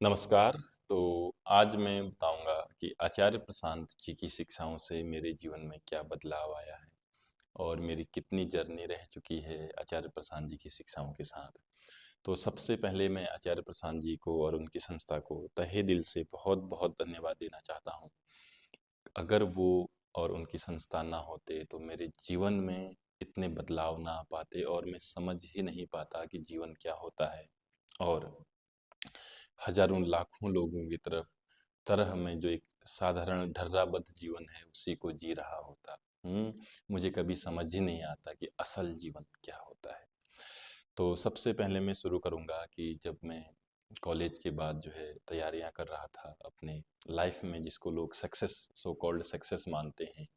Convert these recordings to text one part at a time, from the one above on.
नमस्कार। तो आज मैं बताऊँगा कि आचार्य प्रशांत जी की शिक्षाओं से मेरे जीवन में क्या बदलाव आया है और मेरी कितनी जर्नी रह चुकी है आचार्य प्रशांत जी की शिक्षाओं के साथ। तो सबसे पहले मैं आचार्य प्रशांत जी को और उनकी संस्था को तहे दिल से बहुत-बहुत धन्यवाद देना चाहता हूँ। अगर वो और उनकी संस्था ना होते तो मेरे जीवन में इतने बदलाव ना आ पाते और मैं समझ ही नहीं पाता कि जीवन क्या होता है और हजारों लाखों लोगों की तरह मैं जो एक साधारण ढर्राबद्ध जीवन है उसी को जी रहा होता। मुझे कभी समझ ही नहीं आता कि असल जीवन क्या होता है। तो सबसे पहले मैं शुरू करूँगा कि जब मैं कॉलेज के बाद जो है तैयारियाँ कर रहा था अपने लाइफ में, जिसको लोग सक्सेस, सो कॉल्ड सक्सेस मानते हैं,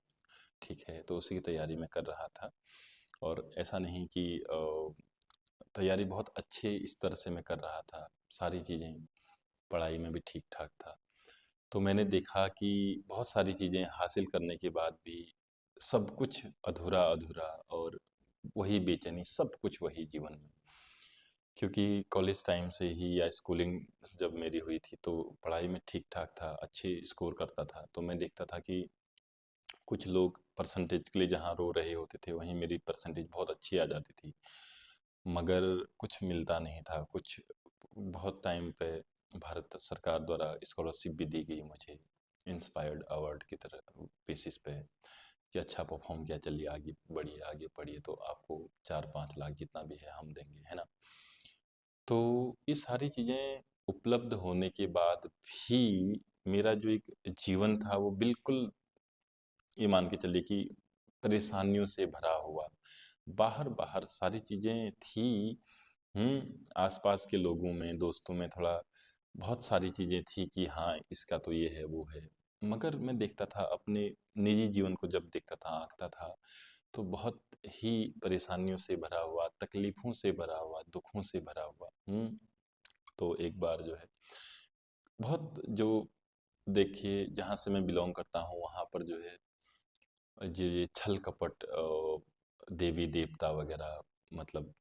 ठीक है? तो उसी की तैयारी मैं कर रहा था और ऐसा नहीं कि तैयारी बहुत अच्छे स्तर से मैं कर रहा था। सारी चीज़ें, पढ़ाई में भी ठीक-ठाक था। तो मैंने देखा कि बहुत सारी चीज़ें हासिल करने के बाद भी सब कुछ अधूरा-अधूरा और वही बेचैनी, सब कुछ वही जीवन में। क्योंकि कॉलेज टाइम से ही या स्कूलिंग जब मेरी हुई थी तो पढ़ाई में ठीक-ठाक था, अच्छे स्कोर करता था। तो मैं देखता था कि कुछ लोग परसेंटेज के लिए जहाँ रो रहे होते थे, वहीं मेरी परसेंटेज बहुत अच्छी आ जाती थी। मगर कुछ मिलता नहीं था, कुछ बहुत टाइम पे भारत सरकार द्वारा स्कॉलरशिप भी दी गई मुझे, इंस्पायर्ड अवार्ड की तरह बेसिस पे, कि अच्छा परफॉर्म किया, चलिए आगे पढ़िए तो आपको 4-5 लाख जितना भी है हम देंगे, है ना? तो ये सारी चीज़ें उपलब्ध होने के बाद भी मेरा जो एक जीवन था वो बिल्कुल, ये मान के चलिए कि परेशानियों से भरा हुआ। बाहर सारी चीज़ें थी, आस-पास के लोगों में, दोस्तों में थोड़ा बहुत सारी चीज़ें थी कि हाँ, इसका तो ये है, वो है। मगर मैं देखता था अपने निजी जीवन को, जब देखता था, आँकता था, तो बहुत ही परेशानियों से भरा हुआ, तकलीफ़ों से भरा हुआ, दुखों से भरा हुआ। तो एक बार जो है बहुत जो, देखिए जहाँ से मैं बिलॉन्ग करता हूँ वहाँ पर जो है ये छल कपट, देवी देवता वगैरह, मतलब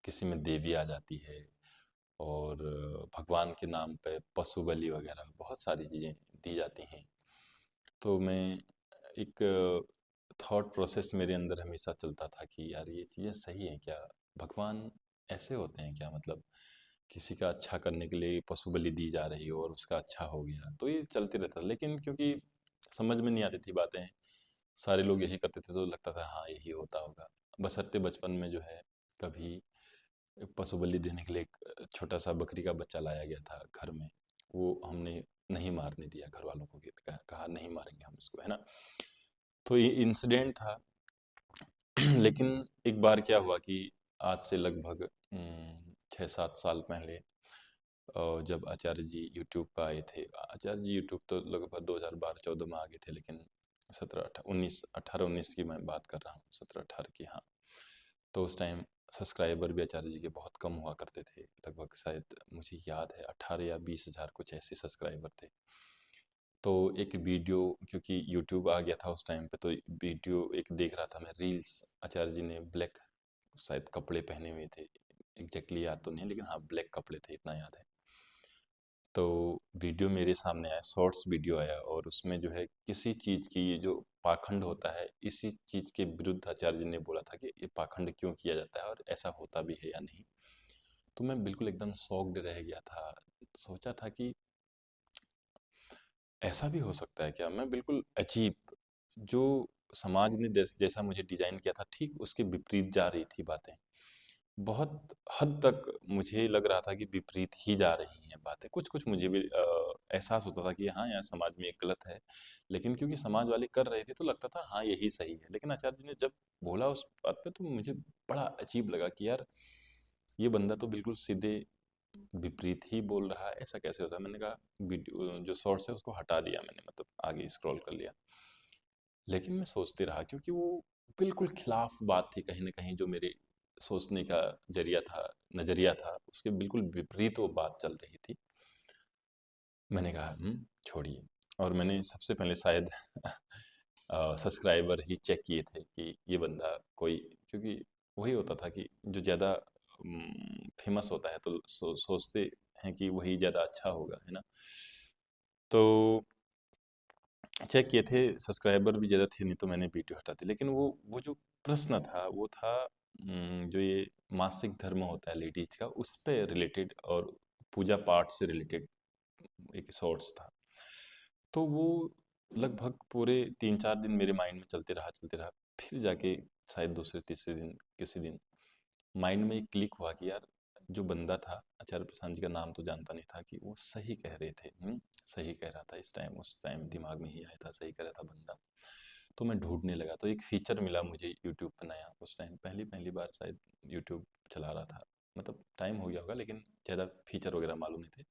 किसी में देवी आ जाती है और भगवान के नाम पे पशु बलि वगैरह बहुत सारी चीज़ें दी जाती हैं। तो मैं एक थॉट प्रोसेस मेरे अंदर हमेशा चलता था कि यार ये चीज़ें सही हैं क्या? भगवान ऐसे होते हैं क्या? मतलब किसी का अच्छा करने के लिए पशु बलि दी जा रही हो और उसका अच्छा हो गया, तो ये चलते रहता था। लेकिन क्योंकि समझ में नहीं आती थी बातें, सारे लोग यही करते थे तो लगता था हाँ यही होता होगा। बशर्ते बचपन में जो है कभी पशु बलि देने के लिए एक छोटा सा बकरी का बच्चा लाया गया था घर में, वो हमने नहीं मारने दिया घर वालों को, कि कहा नहीं मारेंगे हम इसको, है ना? तो ये इंसिडेंट था। लेकिन एक बार क्या हुआ कि आज से लगभग 6-7 साल पहले, जब आचार्य जी यूट्यूब पे आए थे। आचार्य जी यूट्यूब तो लगभग 2012-14 में आ गए थे, लेकिन 18-19 की मैं बात कर रहा हूँ, 17-18 की, हाँ। तो उस टाइम सब्सक्राइबर भी आचार्य जी के बहुत कम हुआ करते थे, लगभग शायद मुझे याद है 18 या 20 हज़ार कुछ ऐसे सब्सक्राइबर थे। तो एक वीडियो, क्योंकि यूट्यूब आ गया था उस टाइम पे, तो वीडियो एक देख रहा था मैं, रील्स, आचार्य जी ने ब्लैक शायद कपड़े पहने हुए थे, एग्जैक्टली याद तो नहीं, लेकिन हाँ ब्लैक कपड़े थे, इतना याद है। तो वीडियो मेरे सामने आया, शॉर्ट्स वीडियो आया, और उसमें जो है किसी चीज़ की, ये जो पाखंड होता है, इसी चीज़ के विरुद्ध आचार्य जी ने बोला था कि ये पाखंड क्यों किया जाता है और ऐसा होता भी है या नहीं। तो मैं बिल्कुल एकदम शॉक्ड रह गया था। सोचा था कि ऐसा भी हो सकता है क्या? मैं बिल्कुल अजीब, जो समाज ने जैसा मुझे डिज़ाइन किया था, ठीक उसके विपरीत जा रही थी बातें। बहुत हद तक मुझे लग रहा था कि विपरीत ही जा रही हैं बातें। कुछ-कुछ मुझे भी एहसास होता था कि हाँ, यार समाज में ये गलत है। लेकिन क्योंकि समाज वाले कर रहे थे तो लगता था हाँ, यही सही है। लेकिन आचार्य जी ने जब बोला उस बात पे, तो मुझे बड़ा अजीब लगा कि यार ये बंदा तो बिल्कुल सीधे विपरीत ही बोल रहा है, ऐसा कैसे होता है? मैंने कहा, वीडियो जो शॉर्ट्स है उसको हटा दिया मैंने, मतलब आगे स्क्रॉल कर लिया। लेकिन मैं सोचते रहा, क्योंकि वो बिल्कुल खिलाफ बात थी कहीं न कहीं, जो मेरे सोचने का ज़रिया था, नज़रिया था, उसके बिल्कुल विपरीत वो बात चल रही थी। मैंने कहा छोड़िए। और मैंने सबसे पहले शायद सब्सक्राइबर ही चेक किए थे कि ये बंदा कोई, क्योंकि वही होता था कि जो ज़्यादा फेमस होता है तो सोचते हैं कि वही ज़्यादा अच्छा होगा, है ना? तो चेक किए थे, सब्सक्राइबर भी ज़्यादा थे, नहीं तो मैंने वीडियो हटा दी। लेकिन वो जो प्रश्न था वो था जो ये मासिक धर्म होता है लेडीज का, उस पे रिलेटेड और पूजा पाठ से रिलेटेड एक शॉर्ट्स था। तो वो लगभग पूरे 3-4 दिन मेरे माइंड में चलते रहा। फिर जाके शायद दूसरे तीसरे दिन किसी दिन माइंड में एक क्लिक हुआ कि यार, जो बंदा था आचार्य प्रशांत जी का नाम तो जानता नहीं था, कि वो सही कह रहे थे। सही कह रहा था, इस टाइम उस टाइम दिमाग में ही आया था, सही कह रहा था बंदा। तो मैं ढूंढने लगा, तो एक फीचर मिला मुझे यूट्यूब पे नया। उस टाइम पहली पहली बार शायद यूट्यूब चला रहा था, मतलब टाइम हो गया होगा, लेकिन ज़्यादा फीचर वगैरह मालूम नहीं थे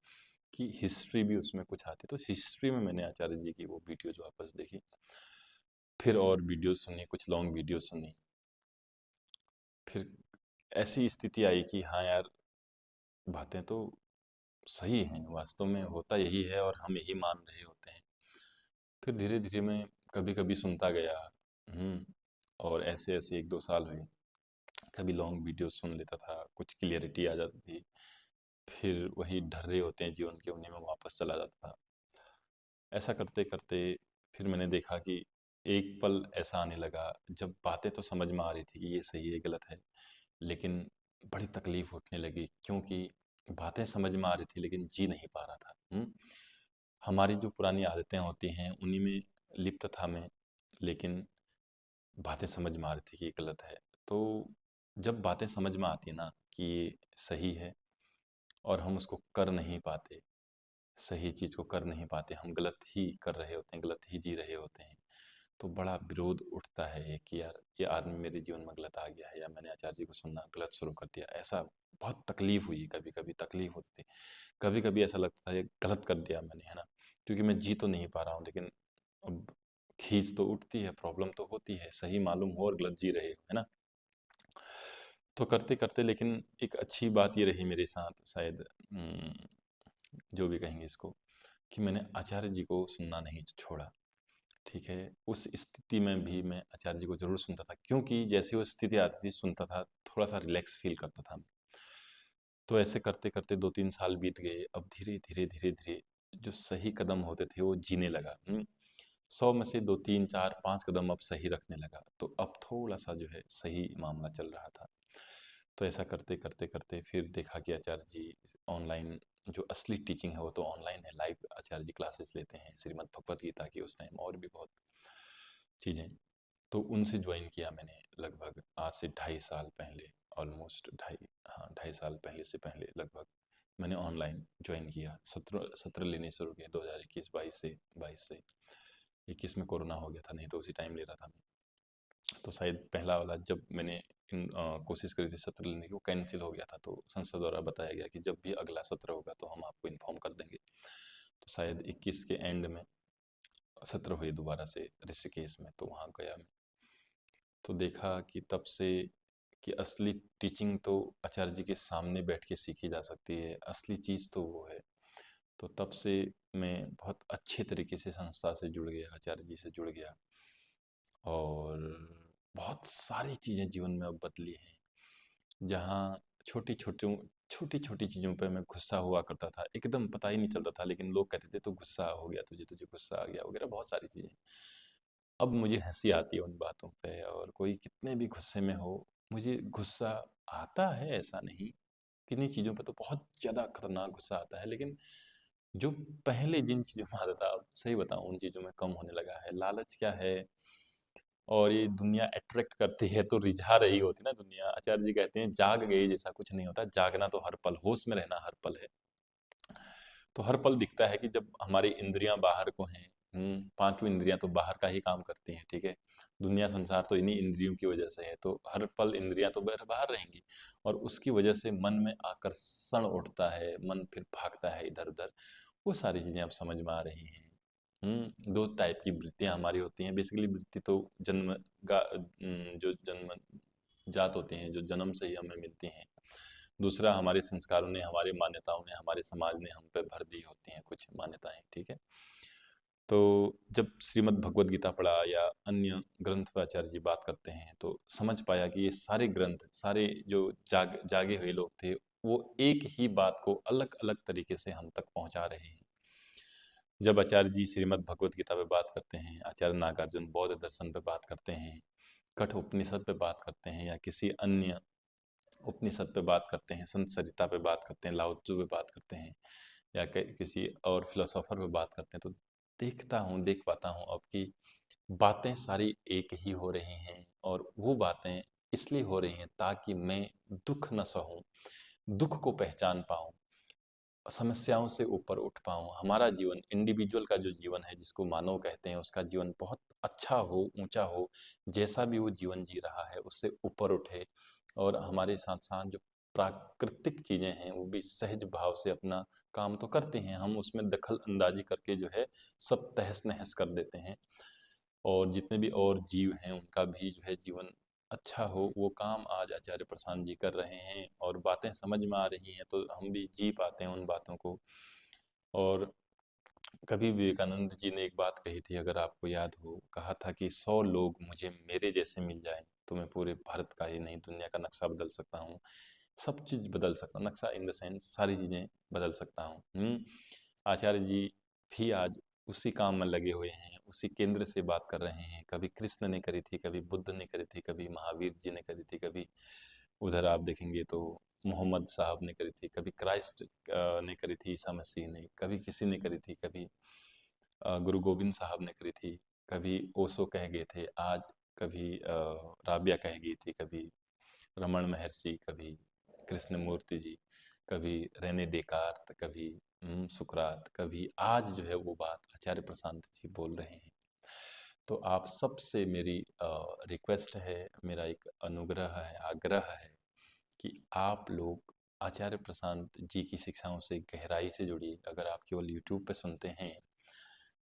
कि हिस्ट्री भी उसमें कुछ आती। तो हिस्ट्री में मैंने आचार्य जी की वो वीडियोज वापस देखी, फिर और वीडियोज सुनी, कुछ लॉन्ग वीडियो सुनी। फिर ऐसी स्थिति आई कि हाँ यार, बातें तो सही हैं, वास्तव में होता यही है और हम यही मान रहे होते हैं। फिर धीरे धीरे मैं कभी कभी सुनता गया। हम्म और ऐसे ऐसे 1-2 साल हुए। कभी लॉन्ग वीडियो सुन लेता था, कुछ क्लियरिटी आ जाती थी। फिर वही ढर्रे होते हैं जीवन के, उन्हीं में वापस चला जाता था। ऐसा करते करते फिर मैंने देखा कि एक पल ऐसा आने लगा जब बातें तो समझ में आ रही थी कि ये सही है गलत है, लेकिन बड़ी तकलीफ उठने लगी, क्योंकि बातें समझ में आ रही थी लेकिन जी नहीं पा रहा था। हमारी जो पुरानी आदतें होती हैं उन्हीं में लिप्त था मैं, लेकिन बातें समझ में आ रही थी कि ये गलत है। तो जब बातें समझ में आती है ना कि ये सही है, और हम उसको कर नहीं पाते, सही चीज़ को कर नहीं पाते, हम गलत ही कर रहे होते हैं, गलत ही जी रहे होते हैं, तो बड़ा विरोध उठता है कि यार, ये आदमी मेरे जीवन में गलत आ गया है, या मैंने आचार्य जी को सुनना गलत शुरू कर दिया। ऐसा बहुत तकलीफ हुई, कभी कभी तकलीफ होती थी। कभी कभी ऐसा लगता था ये गलत कर दिया मैंने, है ना? क्योंकि मैं जी तो नहीं पा रहा हूँ, लेकिन अब खींच तो उठती है, प्रॉब्लम तो होती है, सही मालूम हो और गलत जी रहे हो, है ना? तो करते करते लेकिन एक अच्छी बात ये रही मेरे साथ, शायद जो भी कहेंगे इसको, कि मैंने आचार्य जी को सुनना नहीं छोड़ा। ठीक है, उस स्थिति में भी मैं आचार्य जी को ज़रूर सुनता था, क्योंकि जैसे वो स्थिति आती थी, सुनता था, थोड़ा-सा रिलैक्स फ़ील करता था मैं। तो ऐसे करते-करते 2-3 साल बीत गए। अब धीरे-धीरे, धीरे-धीरे जो सही कदम होते थे, वो जीने लगा। 100 में से 2, 3, 4, 5 कदम अब सही रखने लगा। तो अब थोड़ा-सा जो है सही मामला चल रहा था। तो ऐसा करते-करते फिर देखा कि आचार्य जी ऑनलाइन जो असली टीचिंग है, वो तो ऑनलाइन है, लाइव आचार्य जी क्लासेस लेते हैं, श्रीमद् भगवद गीता की, उस टाइम और भी बहुत चीज़ें। तो उनसे ज्वाइन किया मैंने लगभग आज से 2.5 साल पहले, ऑलमोस्ट ढाई, हाँ, 2.5 साल पहले से पहले लगभग मैंने ऑनलाइन ज्वाइन किया। सत्र सत्र लेने शुरू किए 2021-22 से। 21 में कोरोना हो गया था, नहीं तो उसी टाइम ले रहा था मैं। तो शायद पहला वाला जब मैंने कोशिश करी थी सत्र लेने की, वो कैंसिल हो गया था, तो संस्था द्वारा बताया गया कि जब भी अगला सत्र होगा तो हम आपको इन्फॉर्म कर देंगे। तो शायद 21 के एंड में सत्र हुए दोबारा से ऋषिकेश में, तो वहाँ गया मैं। तो देखा कि तब से कि असली टीचिंग तो आचार्य जी के सामने बैठ के सीखी जा सकती है, असली चीज़ तो वो है। तो तब से मैं बहुत अच्छे तरीके से संस्था से जुड़ गया, आचार्य जी से जुड़ गया, और बहुत सारी चीज़ें जीवन में अब बदली हैं। जहाँ छोटी-छोटी छोटी-छोटी चीज़ों पे मैं गुस्सा हुआ करता था, एकदम पता ही नहीं चलता था, लेकिन लोग कहते थे, "तू गुस्सा हो गया तुझे, तुझे गुस्सा आ गया" वगैरह बहुत सारी चीज़ें। अब मुझे हँसी आती है उन बातों पे, और कोई कितने भी गुस्से में हो, मुझे गुस्सा आता है, ऐसा नहीं। किन्हीं चीज़ों पे तो बहुत ज़्यादा खतरनाक गुस्सा आता है, लेकिन जो पहले जिन चीज़ों में आता था, अब सही बताऊँ उन चीज़ों में कम होने लगा है। लालच क्या है, और ये दुनिया अट्रैक्ट करती है तो रिझा रही होती है ना दुनिया। आचार्य जी कहते हैं, जाग गए जैसा कुछ नहीं होता, जागना तो हर पल, होश में रहना हर पल है। तो हर पल दिखता है कि जब हमारी इंद्रियां बाहर को हैं, पांचों इंद्रियां तो बाहर का ही काम करती हैं, ठीक है? दुनिया संसार तो इन्हीं इंद्रियों की वजह से है, तो हर पल इंद्रियां तो बाहर बाहर रहेंगी, और उसकी वजह से मन में आकर्षण उठता है, मन फिर भागता है इधर उधर। वो सारी चीजें अब समझ में आ रही हैं। दो टाइप की वृत्तियां हमारी होती हैं बेसिकली। वृत्ति तो जो जन्म जात होते हैं, जो जन्म से ही हमें मिलती हैं। दूसरा, हमारे संस्कारों ने, हमारी मान्यताओं ने, हमारे समाज ने हम पे भर दी होती हैं कुछ मान्यताएं, ठीक है? तो जब श्रीमद् भगवद गीता पढ़ा या अन्य ग्रंथ पर आचार्य जी बात करते हैं, तो समझ पाया कि ये सारे ग्रंथ, सारे जो जागे हुए लोग थे, वो एक ही बात को अलग-अलग तरीके से हम तक पहुँचा रहे हैं। जब आचार्य जी श्रीमद् भगवद गीता पे बात करते हैं, आचार्य नागार्जुन बौद्ध दर्शन पे बात करते हैं, कठ उपनिषद पे बात करते हैं, या किसी अन्य उपनिषद पे बात करते हैं, संत सरिता पे बात करते हैं, लाओ त्ज़ु पे बात करते हैं, या किसी और फिलोसोफर पे बात करते हैं, तो देख पाता हूँ अब कि बातें सारी एक ही हो रही हैं, और वो बातें इसलिए हो रही हैं ताकि मैं दुख न सहूं, दुख को पहचान पाऊं, समस्याओं से ऊपर उठ पाऊँ। हमारा जीवन, इंडिविजुअल का जो जीवन है, जिसको मानव कहते हैं, उसका जीवन बहुत अच्छा हो, ऊँचा हो, जैसा भी वो जीवन जी रहा है, उससे ऊपर उठे, और हमारे साथ-साथ जो प्राकृतिक चीज़ें हैं, वो भी सहज भाव से अपना काम तो करते हैं, हम उसमें दखल अंदाज़ी करके जो है, सब तहस-नहस कर देते हैं। और जितने भी और जीव हैं, उनका भी जो है जीवन अच्छा हो, वो काम आज आचार्य प्रशांत जी कर रहे हैं, और बातें समझ में आ रही हैं, तो हम भी जी पाते हैं उन बातों को। और कभी विवेकानंद जी ने एक बात कही थी, अगर आपको याद हो, कहा था कि 100 लोग मुझे मेरे जैसे मिल जाएँ, तो मैं पूरे भारत का ही नहीं, दुनिया का नक्शा बदल सकता हूँ। सब चीज़ बदल सकता हूँ, नक्शा इन द सेंस सारी चीज़ें बदल सकता हूँ। आचार्य जी भी आज उसी काम में लगे हुए हैं, उसी केंद्र से बात कर रहे हैं। कभी कृष्ण ने करी थी, कभी बुद्ध ने करी थी, कभी महावीर जी ने करी थी, कभी उधर आप देखेंगे तो मोहम्मद साहब ने करी थी, कभी क्राइस्ट ने करी थी, ईसा मसीह ने, कभी किसी ने करी थी, कभी गुरु गोविंद साहब ने करी थी, कभी ओशो कह गए थे, आज कभी राबिया कह गई थी, कभी रमन महर्षि, कभी कृष्णमूर्ति जी, कभी रेने डेकार्त, कभी सुकरात, कभी आज जो है वो बात आचार्य प्रशांत जी बोल रहे हैं। तो आप सबसे मेरी रिक्वेस्ट है, मेरा एक अनुग्रह है, आग्रह है कि आप लोग आचार्य प्रशांत जी की शिक्षाओं से गहराई से जुड़िए। अगर आप केवल यूट्यूब पे सुनते हैं,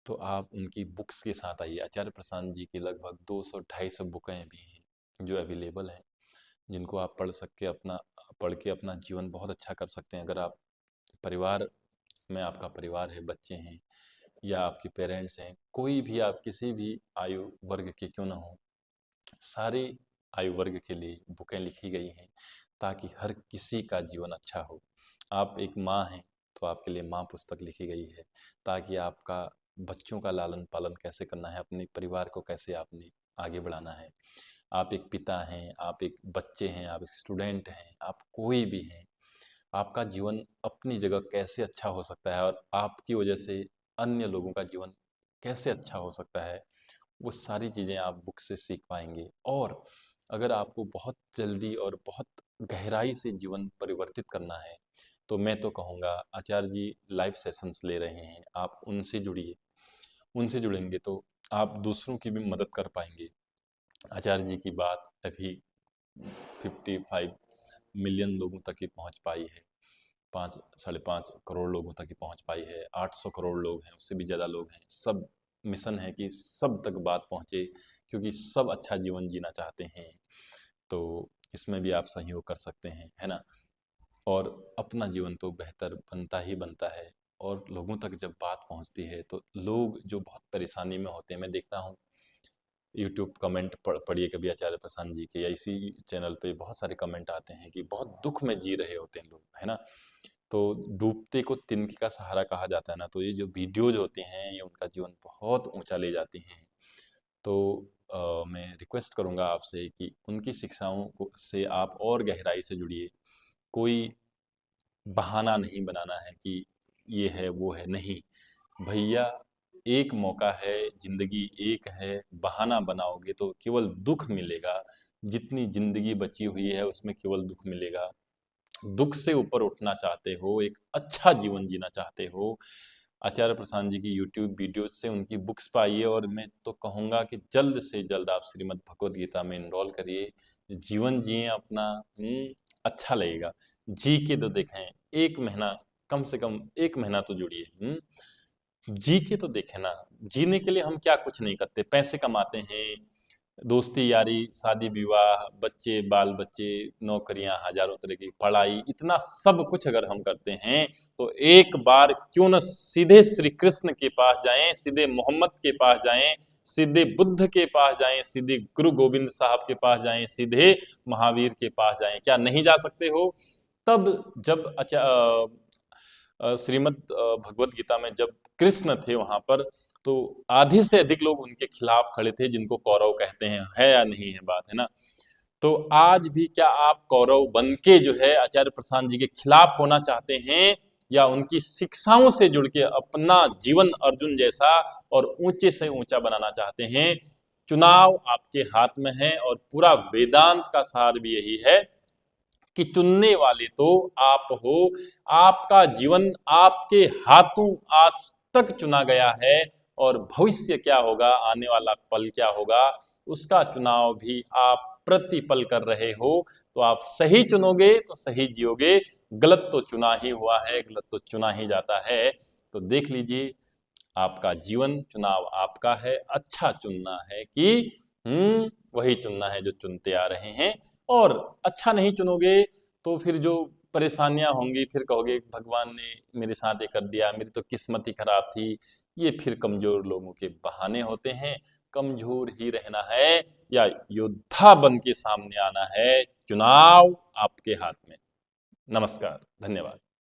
तो आप उनकी बुक्स के साथ आइए। आचार्य प्रशांत जी की लगभग 200-250 बुकें भी हैं जो अवेलेबल हैं, जिनको आप पढ़ के अपना जीवन बहुत अच्छा कर सकते हैं। अगर आप परिवार में, आपका परिवार है, बच्चे हैं, या आपके पेरेंट्स हैं, कोई भी, आप किसी भी आयु वर्ग के क्यों ना हो, सारे आयु वर्ग के लिए बुकें लिखी गई हैं, ताकि हर किसी का जीवन अच्छा हो। आप एक माँ हैं, तो आपके लिए माँ पुस्तक लिखी गई है, ताकि आपका बच्चों का लालन पालन कैसे करना है, अपने परिवार को कैसे आपने आगे बढ़ाना है। आप एक पिता हैं, आप एक बच्चे हैं, आप एक स्टूडेंट हैं, आप कोई भी हैं, आपका जीवन अपनी जगह कैसे अच्छा हो सकता है, और आपकी वजह से अन्य लोगों का जीवन कैसे अच्छा हो सकता है, वो सारी चीज़ें आप बुक से सीख पाएंगे। और अगर आपको बहुत जल्दी और बहुत गहराई से जीवन परिवर्तित करना है, तो मैं तो कहूँगा आचार्य जी लाइव सेशंस ले रहे हैं, आप उनसे जुड़िए। उनसे जुड़ेंगे तो आप दूसरों की भी मदद कर पाएंगे। आचार्य जी की बात अभी 55 मिलियन लोगों तक ही पहुंच पाई है, 5-5.5 करोड़ लोगों तक ही पहुंच पाई है। 800 करोड़ लोग हैं, उससे भी ज़्यादा लोग हैं। सब मिशन है कि सब तक बात पहुंचे, क्योंकि सब अच्छा जीवन जीना चाहते हैं। तो इसमें भी आप सहयोग कर सकते हैं, है ना? और अपना जीवन तो बेहतर बनता ही बनता है, और लोगों तक जब बात पहुंचती है, तो लोग जो बहुत परेशानी में होते हैं, मैं देखता हूँ यूट्यूब कमेंट पढ़िए कभी आचार्य प्रशांत जी के, या इसी चैनल पे बहुत सारे कमेंट आते हैं कि बहुत दुख में जी रहे होते हैं लोग, है ना? तो डूबते को तिनके का सहारा कहा जाता है ना, तो ये जो वीडियोज होते हैं, ये उनका जीवन बहुत ऊंचा ले जाती हैं। तो मैं रिक्वेस्ट करूंगा आपसे कि उनकी शिक्षाओं को से आप और गहराई से जुड़िए। कोई बहाना नहीं बनाना है कि ये है, वो है, नहीं। भैया, एक मौका है, ज़िंदगी एक है, बहाना बनाओगे तो केवल दुःख मिलेगा। जितनी ज़िंदगी बची हुई है, उसमें केवल दुःख मिलेगा। दुःख से ऊपर उठना चाहते हो, एक अच्छा जीवन जीना चाहते हो, आचार्य प्रशांत जी की यूट्यूब वीडियोज़ से, उनकी बुक्स पाइए, और मैं तो कहूँगा कि जल्द से जल्द आप श्रीमद् भगवद गीता में एनरोल करिए, जीवन जिएँ अपना। अच्छा लगेगा। जी के तो देखें, 1 महीना, कम से कम 1 महीना तो जुड़िए। जी के तो देखें ना, जीने के लिए हम क्या कुछ नहीं करते, पैसे कमाते हैं, दोस्ती यारी, शादी विवाह, बच्चे बाल बच्चे, नौकरियां, हजारों तरह की पढ़ाई, इतना सब कुछ अगर हम करते हैं तो एक बार क्यों न सीधे श्री कृष्ण के पास जाएं, सीधे मोहम्मद के पास जाएं, सीधे बुद्ध के पास जाएं, सीधे गुरु गोविंद साहब के पास जाएं, सीधे महावीर के पास जाएं। क्या नहीं जा सकते हो? तब जब श्रीमद् भगवत गीता में जब कृष्ण थे वहां पर, तो आधे से अधिक लोग उनके खिलाफ खड़े थे, जिनको कौरव कहते हैं। है या नहीं है बात, है ना? तो आज भी क्या आप कौरव बन के जो है आचार्य प्रशांत जी के खिलाफ होना चाहते हैं, या उनकी शिक्षाओं से जुड़ के अपना जीवन अर्जुन जैसा और ऊंचे से ऊंचा बनाना चाहते हैं? चुनाव आपके हाथ में है, और पूरा वेदांत का सार भी यही है कि चुनने वाले तो आप हो। आपका जीवन आपके हाथों आज तक चुना गया है, और भविष्य क्या होगा, आने वाला पल क्या होगा, उसका चुनाव भी आप प्रतिपल कर रहे हो। तो आप सही चुनोगे तो सही जियोगे, गलत तो चुना ही हुआ है, गलत तो चुना ही जाता है। तो देख लीजिए, आपका जीवन चुनाव आपका है, अच्छा चुनना है कि वही चुनना है जो चुनते आ रहे हैं। और अच्छा नहीं चुनोगे तो फिर जो परेशानियां होंगी, फिर कहोगे भगवान ने मेरे साथ ये कर दिया, मेरी तो किस्मत ही खराब थी। ये फिर कमजोर लोगों के बहाने होते हैं। कमजोर ही रहना है, या योद्धा बन के सामने आना है? चुनाव आपके हाथ में। नमस्कार, धन्यवाद।